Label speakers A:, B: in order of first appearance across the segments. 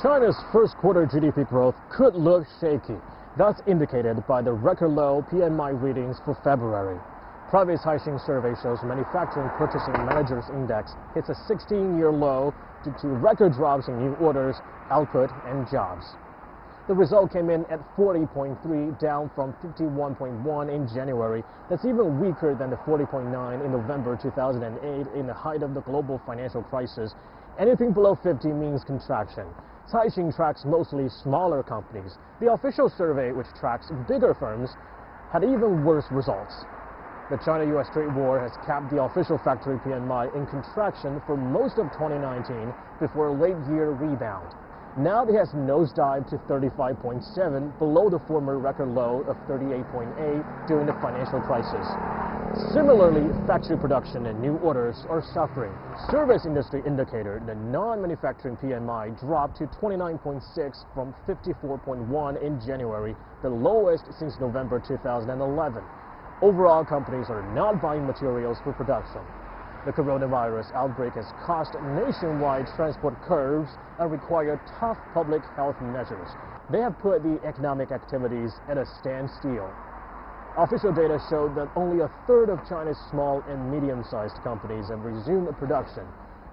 A: China's first quarter GDP growth could look shaky. That's indicated by the record low PMI readings for February. Private Caixin survey shows Manufacturing Purchasing Managers Index hits a 16-year low due to record drops in new orders, output, and jobs. The result came in at 40.3, down from 51.1 in January. That's even weaker than the 40.9 in November 2008 in the height of the global financial crisis. Anything below 50 means contraction. Caixin tracks mostly smaller companies. The official survey, which tracks bigger firms, had even worse results. The China-US trade war has kept the official factory PMI in contraction for most of 2019 before a late-year rebound. Now it has nosedived to 35.7, below the former record low of 38.8 during the financial crisis. Similarly, factory production and new orders are suffering. Service industry indicator, the non-manufacturing PMI, dropped to 29.6 from 54.1 in January, the lowest since November 2011. Overall, companies are not buying materials for production. The coronavirus outbreak has caused nationwide transport curbs and required tough public health measures. They have put the economic activities at a standstill. Official data showed that only a third of China's small and medium-sized companies have resumed production.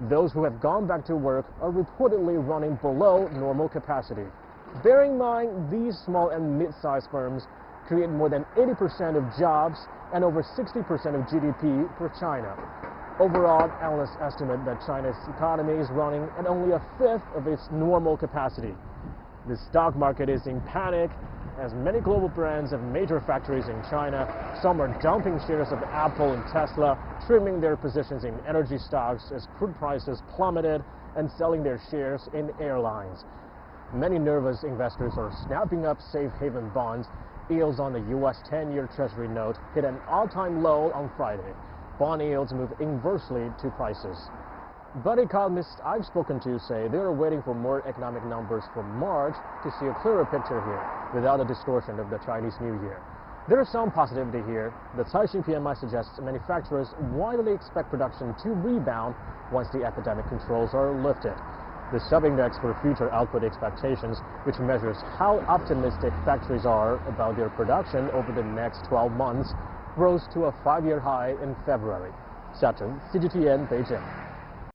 A: Those who have gone back to work are reportedly running below normal capacity. Bear in mind, these small and mid-sized firms create more than 80% of jobs and over 60% of GDP for China. Overall, analysts estimate that China's economy is running at only a fifth of its normal capacity. The stock market is in panic as many global brands have major factories in China. Some are dumping shares of Apple and Tesla, trimming their positions in energy stocks as crude prices plummeted, and selling their shares in airlines. Many nervous investors are snapping up safe haven bonds. Yields on the U.S. 10-year Treasury note hit an all-time low on Friday. Bond yields move inversely to prices. But economists I've spoken to say they are waiting for more economic numbers for March to see a clearer picture here, without a distortion of the Chinese New Year. There is some positivity here. The Caixin PMI suggests manufacturers widely expect production to rebound once the epidemic controls are lifted. The sub-index for future output expectations, which measures how optimistic factories are about their production over the next 12 months, rose to a 5-year high in February. Xia Chen, CGTN, Beijing.